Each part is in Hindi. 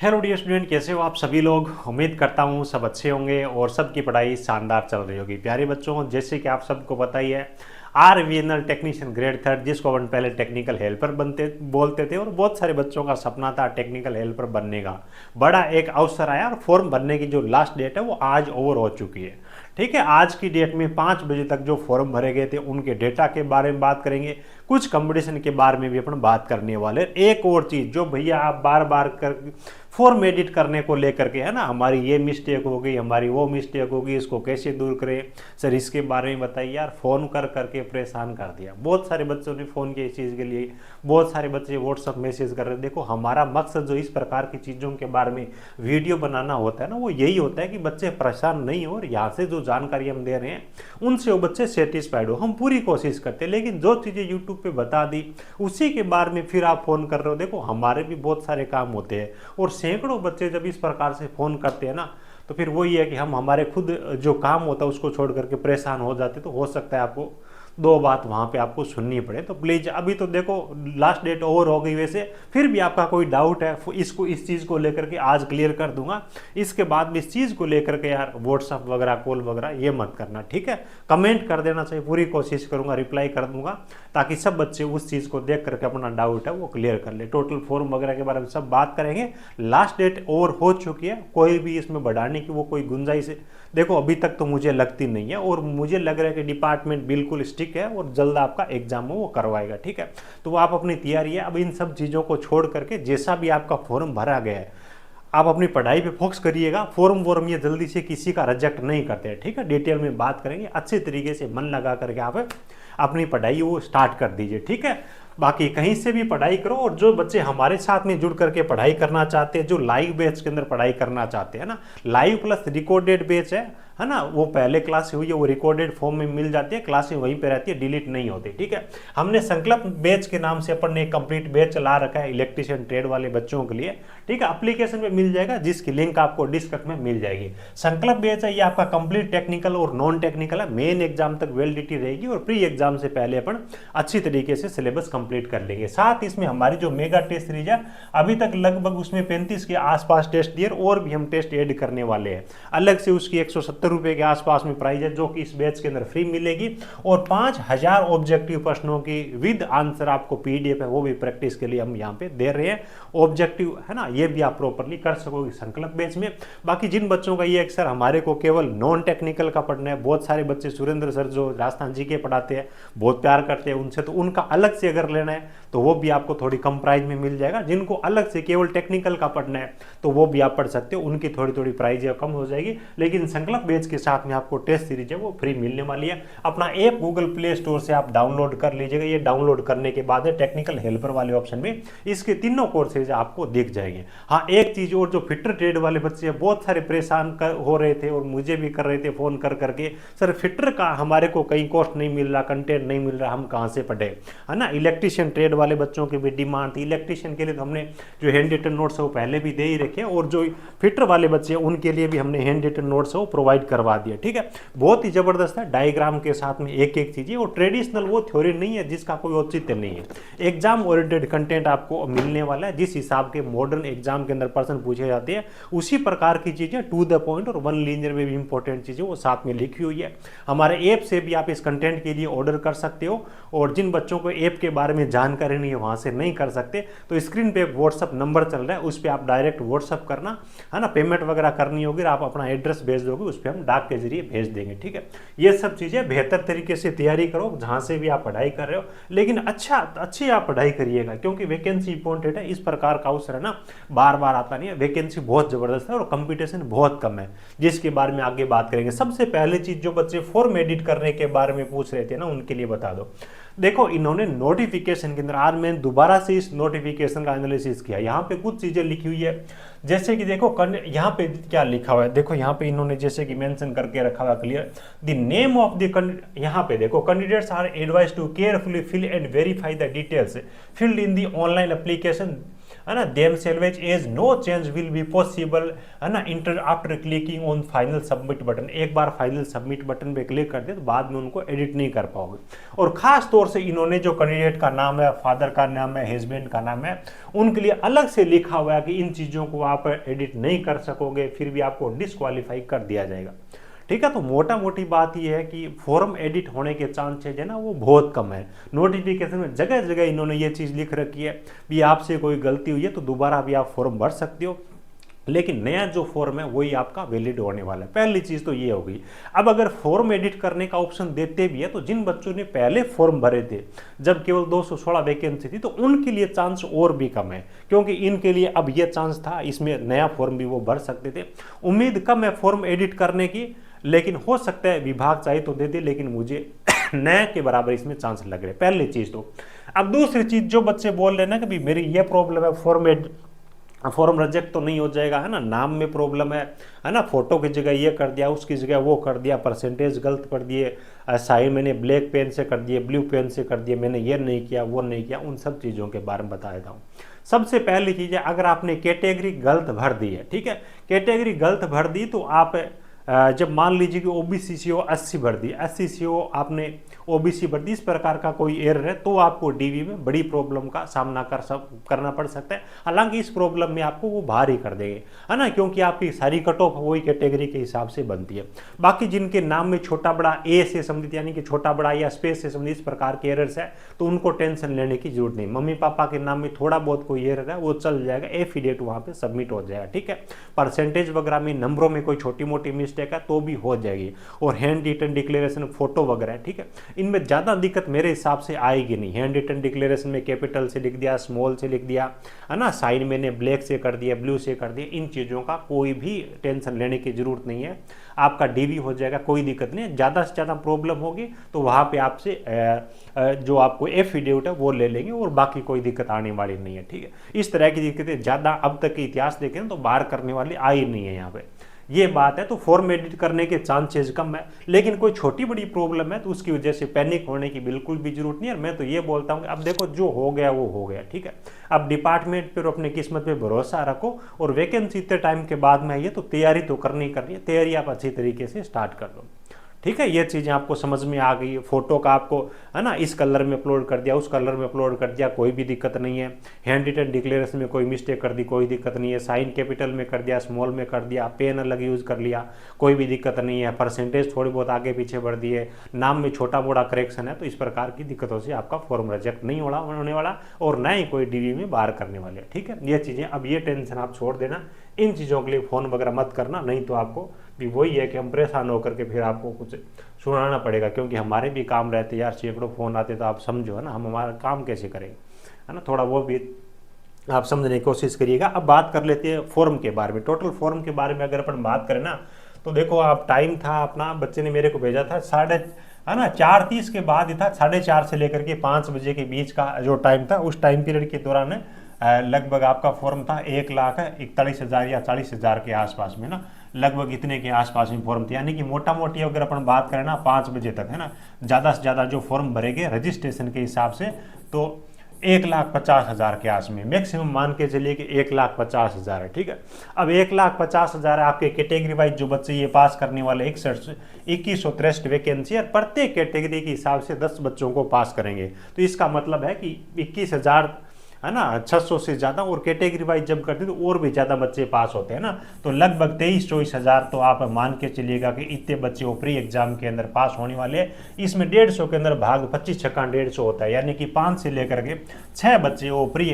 हेलो डियर स्टूडेंट, कैसे हो आप सभी लोग। उम्मीद करता हूँ सब अच्छे होंगे और सबकी पढ़ाई शानदार चल रही होगी। प्यारे बच्चों, जैसे कि आप सबको पता ही है, आरवीएनएल टेक्नीशियन ग्रेड थर्ड, जिसको अपन पहले टेक्निकल हेल्पर बनते बोलते थे, और बहुत सारे बच्चों का सपना था टेक्निकल हेल्पर बनने का। बड़ा एक अवसर आया और फॉर्म भरने की जो लास्ट डेट है वो आज ओवर हो चुकी है। ठीक है, आज की डेट में 5 बजे तक जो फॉर्म भरे गए थे उनके डेटा के बारे में बात करेंगे, कुछ कंपटीशन के बारे में भी अपन बात करने वाले। एक और चीज़ जो भैया आप बार बार कर फॉर्म एडिट करने को लेकर के, है ना, हमारी ये मिस्टेक हो गई, हमारी वो मिस्टेक होगी, इसको कैसे दूर करें सर, इसके बारे में बताइए यार। फ़ोन कर करके परेशान कर दिया। बहुत सारे बच्चों ने फ़ोन किया इस चीज़ के लिए, बहुत सारे बच्चे व्हाट्सअप मैसेज कर रहे हैं। देखो, हमारा मकसद जो इस प्रकार की चीज़ों के बारे में वीडियो बनाना होता है ना, वो यही होता है कि बच्चे परेशान नहीं हो और यहाँ से जो जानकारी हम दे रहे हैं उनसे वो बच्चे सेटिस्फाइड हो। हम पूरी कोशिश करते हैं, लेकिन जो चीज़ें यूट्यूब पे बता दी उसी के बारे में फिर आप फ़ोन कर रहे हो। देखो, हमारे भी बहुत सारे काम होते हैं और सैकड़ों बच्चे जब इस प्रकार से फ़ोन करते हैं ना, तो फिर वही है कि हम हमारे खुद जो काम होता है उसको छोड़ करके परेशान हो जाते। तो हो सकता है आपको दो बात वहाँ पे आपको सुननी पड़े। तो प्लीज़, अभी तो देखो लास्ट डेट ओवर हो गई, वैसे फिर भी आपका कोई डाउट है इसको इस चीज़ को लेकर के आज क्लियर कर दूंगा। इसके बाद भी इस चीज़ को लेकर के यार व्हाट्सअप वगैरह कॉल वगैरह ये मत करना, ठीक है। कमेंट कर देना चाहिए, पूरी कोशिश करूँगा रिप्लाई कर दूंगा, ताकि सब बच्चे उस चीज़ को देख करके अपना डाउट है वो क्लियर कर ले। टोटल फॉर्म वगैरह के बारे में सब बात करेंगे। लास्ट डेट ओवर हो चुकी है, कोई भी इसमें बढ़ाने की वो कोई गुंजाइश है देखो अभी तक तो मुझे लगती नहीं है, और मुझे लग रहा है कि डिपार्टमेंट बिल्कुल स्टिक है और जल्द आपका एग्जाम वो करवाएगा, ठीक है। तो आप अपनी तैयारी है, अब इन सब चीज़ों को छोड़ करके जैसा भी आपका फॉर्म भरा गया है आप अपनी पढ़ाई पे फोकस करिएगा। फॉर्म ये जल्दी से किसी का रिजेक्ट नहीं करते हैं, ठीक है। डिटेल में बात करेंगे, अच्छे तरीके से मन लगा करके आप अपनी पढ़ाई वो स्टार्ट कर दीजिए, ठीक है। बाकी कहीं से भी पढ़ाई करो, और जो बच्चे हमारे साथ में जुड़ करके पढ़ाई करना चाहते हैं, जो लाइव बैच के अंदर पढ़ाई करना चाहते हैं ना, लाइव प्लस रिकॉर्डेड बैच है ना, वो पहले क्लास हुई है वो रिकॉर्डेड फॉर्म में मिल जाती है, क्लासें वहीं पे रहती है, डिलीट नहीं होती, ठीक है। हमने संकल्प बैच के नाम से अपन ने एक कंप्लीट बैच चला रखा है इलेक्ट्रिशियन ट्रेड वाले बच्चों के लिए, ठीक है। एप्लीकेशन में मिल जाएगा, जिसकी लिंक आपको डिस्क्रिप्शन में मिल जाएगी। संकल्प बैच है ये आपका कंप्लीट टेक्निकल और नॉन टेक्निकल है, मेन एग्जाम तक वैलिडिटी रहेगी, और प्री एग्जाम से पहले अपन अच्छी तरीके से सिलेबस कंप्लीट कर लेंगे। साथ इसमें हमारी जो मेगा टेस्ट सीरीज है, अभी तक लगभग उसमें 35 के आसपास टेस्ट दिए, और भी हम टेस्ट ऐड करने वाले हैं। अलग से उसकी 170 रुपए के आसपास में प्राइस है, जो कि इस बैच के अंदर फ्री मिलेगी, और 5000 ऑब्जेक्टिव प्रश्नों की विद आंसर आपको पीडीएफ है वो भी प्रैक्टिस के लिए हम यहाँ पे दे रहे हैं। ऑब्जेक्टिव है ना, ये भी आप प्रॉपरली कर सकोगे संकल्प बैच में। बाकी जिन बच्चों का ये सर हमारे को केवल नॉन टेक्निकल का पढ़ना है, बहुत सारे बच्चे सुरेंद्र सर जो राजस्थान जी के पढ़ाते हैं बहुत प्यार करते हैं उनसे, तो उनका अलग से अगर लेना है तो वो भी आपको थोड़ी कम प्राइस में मिल जाएगा। जिनको अलग से केवल टेक्निकल का पढ़ना है तो वो भी आप पढ़ सकते हो, उनकी थोड़ी थोड़ी प्राइस कम हो जाएगी, लेकिन संकल्प बैच के साथ में आपको टेस्ट सीरीज है वो फ्री मिलने वाली है। अपना ऐप गूगल प्ले स्टोर से आप डाउनलोड कर लीजिएगा। ये डाउनलोड करने के बाद टेक्निकल हेल्पर वाले ऑप्शन में इसके तीनों कोर्सेज आपको दिख जाएंगे। हाँ, एक चीज और, जो फिटर ट्रेड वाले बच्चे बहुत सारे परेशान हो रहे थे और मुझे भी कर रहे थे फोन कर करके, सर फिटर का हमारे को कहीं कोर्स नहीं मिल रहा, कंटेंट नहीं मिल रहा, हम कहाँ से पढ़े, है ना। इलेक्ट्रिशियन ट्रेड वाले बच्चों की भी डिमांड थी। इलेक्ट्रिशियन के लिए तो हमने जो हैंड रिटन नोट्स है वो पहले भी दे ही रखे, और जो फिटर वाले बच्चे हैं उनके लिए भी हमने हैंड रिटन नोट्स है वो प्रोवाइड करवा दिया, ठीक है। बहुत ही जबरदस्त है, डायग्राम के साथ में एक एक चीज़ें, और ट्रेडिशनल वो थ्योरी नहीं है जिसका कोई औचित्य नहीं है। एग्जाम ओरिएंटेड कंटेंट आपको मिलने वाला है, जिस हिसाब के मॉडर्न एग्जाम के अंदर प्रश्न पूछे जाते हैं उसी प्रकार की चीज़ें टू द पॉइंट और वन लीनियर में भी इंपॉर्टेंट चीज़ें वो साथ में लिखी हुई है। हमारे ऐप से भी आप इस कंटेंट के लिए ऑर्डर कर सकते हो, और जिन बच्चों को ऐप के बारे में जानकारी नहीं है वहाँ से नहीं कर सकते, तो स्क्रीन पे एक व्हाट्सअप नंबर चल रहा है, उस पर आप डायरेक्ट व्हाट्सअप करना, है ना। पेमेंट वगैरह करनी होगी, आप अपना एड्रेस भेज दोगे, उस पर हम डाक के जरिए भेज देंगे, ठीक है। ये सब चीज़ें बेहतर तरीके से तैयारी करो जहाँ से भी आप पढ़ाई कर रहे हो, लेकिन अच्छी आप पढ़ाई करिएगा, क्योंकि वैकेंसी इंपॉर्टेंट है। इस प्रकार का अवसर है ना, बार बार आता नहीं है, वैकेंसी बहुत ज़बरदस्त है और कंपटीशन बहुत कम है, जिसके बारे में आगे बात करेंगे। सबसे पहले चीज़, जो बच्चे फॉर्म एडिट करने के बारे में पूछ रहे थे ना, उनके लिए बता दो। देखो, इन्होंने नोटिफिकेशन के अंदर, आज मैंने दोबारा से इस नोटिफिकेशन का एनालिसिस किया, यहाँ पे कुछ चीज़ें लिखी हुई है, जैसे कि देखो यहाँ पे क्या लिखा हुआ है, देखो यहाँ पे इन्होंने जैसे कि मेंशन करके रखा हुआ clear, the name of the, यहाँ पे देखो, candidates are advised to carefully fill and verify the details filled in the online application है ना, themselves as no change will be possible, है ना, inter after clicking on final submit button. एक बार फाइनल सबमिट बटन पे क्लिक कर दिया तो बाद में उनको एडिट नहीं कर पाओगे। और खास तौर से इन्होंने जो कैंडिडेट का नाम है, फादर का नाम है, हस्बैंड का नाम है, उनके लिए अलग से लिखा हुआ है कि इन चीज़ों को आप एडिट नहीं कर सकोगे, फिर भी आपको डिस्क्वालीफाई कर दिया जाएगा। ठीक है, तो मोटा मोटी बात यह है कि फॉर्म एडिट होने के चांसेज है ना वो बहुत कम है। नोटिफिकेशन में जगह जगह इन्होंने ये चीज़ लिख रखी है भी आपसे कोई गलती हुई है तो दोबारा भी आप फॉर्म भर सकते हो, लेकिन नया जो फॉर्म है वही आपका वैलिड होने वाला है। पहली चीज़ तो ये हो गई। अब अगर फॉर्म एडिट करने का ऑप्शन देते भी है तो जिन बच्चों ने पहले फॉर्म भरे थे जब केवल 216 वैकेंसी थी तो उनके लिए चांस और भी कम है, क्योंकि इनके लिए अब ये चांस था इसमें नया फॉर्म भी वो भर सकते थे। उम्मीद कम है फॉर्म एडिट करने की, लेकिन हो सकता है विभाग चाहे तो दे दे, लेकिन मुझे नए के बराबर इसमें चांस लग रहे। पहली चीज़ तो। अब दूसरी चीज़, जो बच्चे बोल रहे हैं ना कि मेरी ये प्रॉब्लम है, फॉर्म रिजेक्ट तो नहीं हो जाएगा, है ना, नाम में प्रॉब्लम है ना, फोटो की जगह ये कर दिया, उसकी जगह वो कर दिया, परसेंटेज गलत कर दिए, साइन मैंने ब्लैक पेन से कर दिए, ब्लू पेन से कर दिए, मैंने ये नहीं किया वो नहीं किया, उन सब चीज़ों के बारे में बता देता हूँ। सबसे पहली चीज़ है, अगर आपने कैटेगरी गलत भर दी है, ठीक है, कैटेगरी गलत भर दी तो आप जब मान लीजिए कि ओबीसी सी ओ 80 भर दी, 80 सी ओ आपने ओबीसी भर दी, इस प्रकार का कोई एरर है तो आपको डीवी में बड़ी प्रॉब्लम का सामना करना पड़ सकता है। हालांकि इस प्रॉब्लम में आपको वो बाहर ही कर देंगे, है ना, क्योंकि आपकी सारी कट ऑफ वही कैटेगरी के हिसाब से बनती है। बाकी जिनके नाम में छोटा बड़ा ए से संबंधित यानी कि छोटा बड़ा या स्पेस से संबंधित इस प्रकार के एरर्स है तो उनको टेंशन लेने की जरूरत नहीं। मम्मी पापा के नाम में थोड़ा बहुत कोई एरर है वो चल जाएगा, एफिडेविट वहाँ पे सबमिट हो जाएगा, ठीक है। परसेंटेज वगैरह में नंबरों में कोई छोटी मोटी मिस्टेक है तो भी हो जाएगी, और हैंड रिटन डिक्लेरेशन फोटो वगैरह, ठीक है, इनमें ज़्यादा दिक्कत मेरे हिसाब से आएगी नहीं। हैंड रिटन डिक्लेरेशन में कैपिटल से लिख दिया, स्मॉल से लिख दिया, है ना, साइन मैंने ब्लैक से कर दिया, ब्लू से कर दिया, इन चीज़ों का कोई भी टेंशन लेने की जरूरत नहीं है। आपका डीवी हो जाएगा, कोई दिक्कत नहीं है। ज़्यादा से ज़्यादा प्रॉब्लम होगी तो वहाँ पे आपसे जो आपको एफिडेविट है वो ले लेंगे, और बाकी कोई दिक्कत आने वाली नहीं है, ठीक है। इस तरह की दिक्कतें ज़्यादा अब तक के इतिहास देखें तो बाहर करने वाली आई नहीं है यहाँ पे, ये बात है। तो फॉर्म एडिट करने के चांसेस कम है, लेकिन कोई छोटी बड़ी प्रॉब्लम है तो उसकी वजह से पैनिक होने की बिल्कुल भी जरूरत नहीं है। मैं तो ये बोलता हूँ कि अब देखो जो हो गया वो हो गया, ठीक है। अब डिपार्टमेंट पर अपनी किस्मत पे भरोसा रखो, और वैकेंसी इतने टाइम के बाद में आई है तो तैयारी तो करनी है, तैयारी आप अच्छी तरीके से स्टार्ट कर दो, ठीक है। ये चीज़ें आपको समझ में आ गई। फोटो का आपको, है ना, इस कलर में अपलोड कर दिया, उस कलर में अपलोड कर दिया, कोई भी दिक्कत नहीं है। हैंड रिटन डिक्लेरेशन में कोई मिस्टेक कर दी, कोई दिक्कत नहीं है। साइन कैपिटल में कर दिया, स्मॉल में कर दिया, पेन अलग यूज़ कर लिया, कोई भी दिक्कत नहीं है। परसेंटेज थोड़ी बहुत आगे पीछे बढ़ दिए, नाम में छोटा मोटा करेक्शन है, तो इस प्रकार की दिक्कतों से आपका फॉर्म रिजेक्ट नहीं होने वाला, और ना ही कोई डीवी में बाहर करने वाले, ठीक है। ये चीज़ें अब ये टेंशन आप छोड़ देना, इन चीज़ों के लिए फ़ोन वगैरह मत करना, नहीं तो आपको भी वही है कि हम परेशान होकर के फिर आपको कुछ सुनाना पड़ेगा, क्योंकि हमारे भी काम रहते यार, सैकड़ों फ़ोन आते तो आप समझो, है ना, हम हमारा काम कैसे करेंगे, है ना, थोड़ा वो भी आप समझने की कोशिश करिएगा। अब बात कर लेते हैं फॉर्म के बारे में। टोटल फॉर्म के बारे में अगर अपन बात करें ना तो देखो, आप टाइम था अपना, बच्चे ने मेरे को भेजा था 4:30 के बाद ही था, 4:30 से लेकर के 5 बजे के बीच का जो टाइम था, उस टाइम पीरियड के दौरान लगभग आपका फॉर्म था 1,41,000 या 40,000 के आसपास में ना, लगभग इतने के आसपास में फॉर्म थे। यानी कि मोटा मोटी अगर अपन बात करें ना 5 बजे तक, है ना, ज़्यादा से ज़्यादा जो फॉर्म भरेंगे रजिस्ट्रेशन के हिसाब से तो 1,50,000 के आस में, मैक्सिमम मान के चलिए कि 1,50,000 है, ठीक है। अब 1,50,000 आपके कैटेगरी वाइज जो बच्चे ये पास करने वाले 2163 वैकेंसी है, प्रत्येक कैटेगरी के हिसाब से 10 बच्चों को पास करेंगे, तो इसका मतलब है कि 21,000, है ना, 600 से ज़्यादा, और कैटेगरी वाइज जब करते तो और भी ज़्यादा बच्चे पास होते हैं ना, तो लगभग 23-24 हज़ार तो आप मान के चलिएगा कि इतने बच्चे वो प्री एग्जाम के अंदर पास होने वाले हैं। इसमें 150 के अंदर भाग 25 छक्का 150 होता है, यानी कि 5 से लेकर के 6 बच्चे वो प्री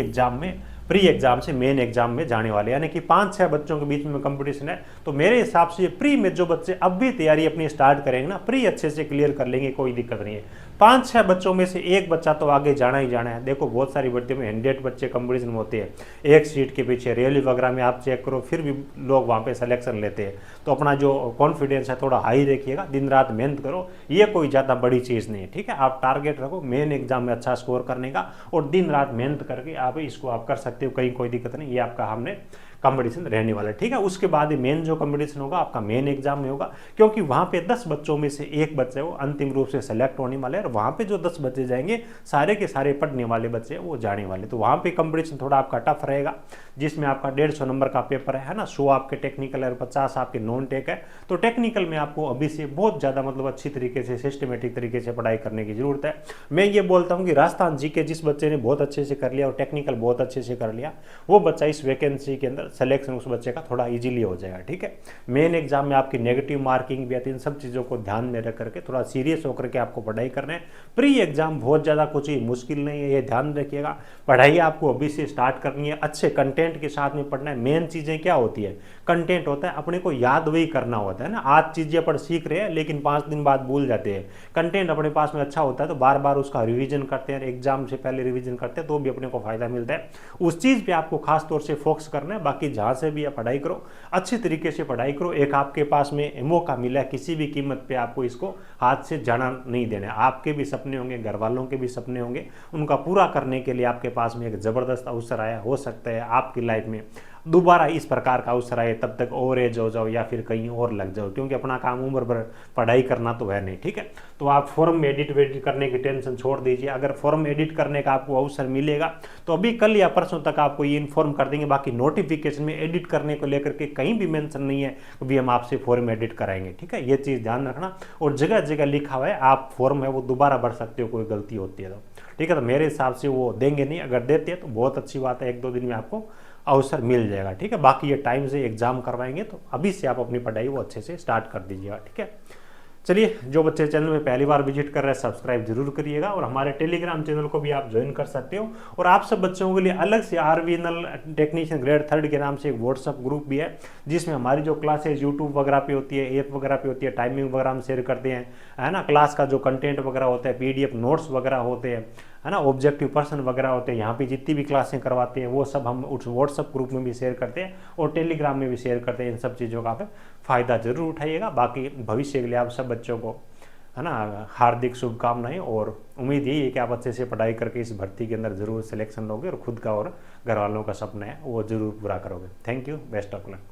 एग्जाम से मेन एग्जाम में जाने वाले, यानी कि 5-6 बच्चों के बीच में कंपटीशन है। तो मेरे हिसाब से प्री में जो बच्चे अब भी तैयारी अपनी स्टार्ट करेंगे ना, प्री अच्छे से क्लियर कर लेंगे, कोई दिक्कत नहीं है। 5-6 बच्चों में से एक बच्चा तो आगे जाना ही जाना है। देखो बहुत सारी भर्तियों में 100 बच्चे कंपटीशन में होते हैं, एक सीट के पीछे। रैली वगैरह में आप चेक करो, फिर भी लोग वहाँ पे सिलेक्शन लेते हैं। तो अपना जो कॉन्फिडेंस है थोड़ा हाई रखिएगा, दिन रात मेहनत करो, ये कोई ज़्यादा बड़ी चीज़ नहीं है, ठीक है। आप टारगेट रखो मेन एग्जाम में अच्छा स्कोर करने का, और दिन रात मेहनत करके आप इसको आप कर सकते हो, कहीं कोई दिक्कत नहीं। ये आपका हमने कंपटीशन रहने वाला है, ठीक है। उसके बाद मेन जो कंपटीशन होगा आपका मेन एग्जाम में होगा, क्योंकि वहाँ पे 10 बच्चों में से एक बच्चे वो अंतिम रूप से सेलेक्ट होने वाले हैं, और वहाँ पे जो 10 बच्चे जाएंगे सारे के सारे पढ़ने वाले बच्चे वो जाने वाले। तो वहाँ पे कंपटीशन थोड़ा आपका टफ रहेगा, जिसमें आपका 150 नंबर का पेपर है ना, 100 आपके टेक्निकल और 50 आपके नॉन टेक है। तो टेक्निकल में आपको अभी से बहुत ज़्यादा मतलब अच्छी तरीके से सिस्टमेटिक तरीके से पढ़ाई करने की जरूरत है। मैं ये बोलता हूँ कि राजस्थान जी के जिस बच्चे ने बहुत अच्छे से कर लिया और टेक्निकल बहुत अच्छे से कर लिया, वो बच्चा इस वैकेंसी के अंदर सिलेक्शन उस बच्चे का थोड़ा इजीली हो जाएगा, ठीक है। मेन एग्जाम में आपकी नेगेटिव मार्किंग भी आती है, इन सब चीज़ों को ध्यान में रख करके थोड़ा सीरियस होकर के आपको पढ़ाई करना है। प्री एग्जाम बहुत ज़्यादा कुछ ही मुश्किल नहीं है, ये ध्यान रखिएगा। पढ़ाई आपको अभी से स्टार्ट करनी है, अच्छे कंटेंट के साथ में पढ़ना है। मेन चीज़ें क्या होती है, कंटेंट होता है, अपने को याद वही करना होता है ना। आज चीज़ें अपन सीख रहे हैं लेकिन 5 दिन बाद भूल जाते हैं। कंटेंट अपने पास में अच्छा होता है तो बार बार उसका रिवीजन करते हैं, एग्जाम से पहले रिवीजन करते हैं तो भी अपने को फायदा मिलता है। उस चीज़ पे आपको खास तौर से फोकस करना है। बाकी जहाँ से भी आप पढ़ाई करो अच्छी तरीके से पढ़ाई करो। एक आपके पास में मौका मिला है, किसी भी कीमत पे आपको इसको हाथ से जाना नहीं देना है। आपके भी सपने होंगे, घर वालों के भी सपने होंगे, उनका पूरा करने के लिए आपके पास में एक ज़बरदस्त अवसर आया। हो सकता है आपकी लाइफ में दोबारा इस प्रकार का अवसर आए, तब तक और एज हो जाओ या फिर कहीं और लग जाओ, क्योंकि अपना काम उम्र भर पढ़ाई करना तो है नहीं, ठीक है। तो आप फॉर्म एडिट वेडिट करने की टेंशन छोड़ दीजिए। अगर फॉर्म एडिट करने का आपको अवसर मिलेगा तो अभी कल या परसों तक आपको ये इन्फॉर्म कर देंगे। बाकी नोटिफिकेशन में एडिट करने को लेकर के कहीं भी मेंशन नहीं है कि हम आपसे फॉर्म एडिट कराएंगे, ठीक है। ये चीज़ ध्यान रखना। और जगह जगह लिखा हुआ है आप फॉर्म है वो दोबारा भर सकते हो, कोई गलती होती है तो, ठीक है। तो मेरे हिसाब से वो देंगे नहीं, अगर देते हैं तो बहुत अच्छी बात है, 1-2 दिन में आपको अवसर मिल जाएगा, ठीक है। बाकी ये टाइम से एग्जाम करवाएंगे तो अभी से आप अपनी पढ़ाई वो अच्छे से स्टार्ट कर दीजिएगा, ठीक है। चलिए, जो बच्चे चैनल में पहली बार विजिट कर रहे हैं सब्सक्राइब जरूर करिएगा, और हमारे टेलीग्राम चैनल को भी आप ज्वाइन कर सकते हो। और आप सब बच्चों के लिए अलग से RVNL टेक्नीशियन ग्रेड 3 के नाम से एक व्हाट्सअप ग्रुप भी है, जिसमें हमारी जो क्लासेज यूट्यूब वगैरह पे होती है, ऐप वगैरह पे होती है, टाइमिंग वगैरह हम शेयर करते हैं, है ना। क्लास का जो कंटेंट वगैरह होता है, PDF नोट्स वगैरह होते हैं, है ना, ऑब्जेक्टिव पर्सन वगैरह होते हैं, यहाँ पे जितनी भी क्लासें करवाते हैं वो सब हम उस व्हाट्सअप ग्रुप में भी शेयर करते हैं और टेलीग्राम में भी शेयर करते हैं। इन सब चीज़ों का आप फ़ायदा जरूर उठाइएगा। बाकी भविष्य के लिए आप सब बच्चों को, है ना, हार्दिक शुभकामनाएं, और उम्मीद यही है कि आप अच्छे से पढ़ाई करके इस भर्ती के अंदर जरूर सिलेक्शन लोगे और खुद का और घर वालों का सपना है वो जरूर पूरा करोगे। Thank you, best of luck.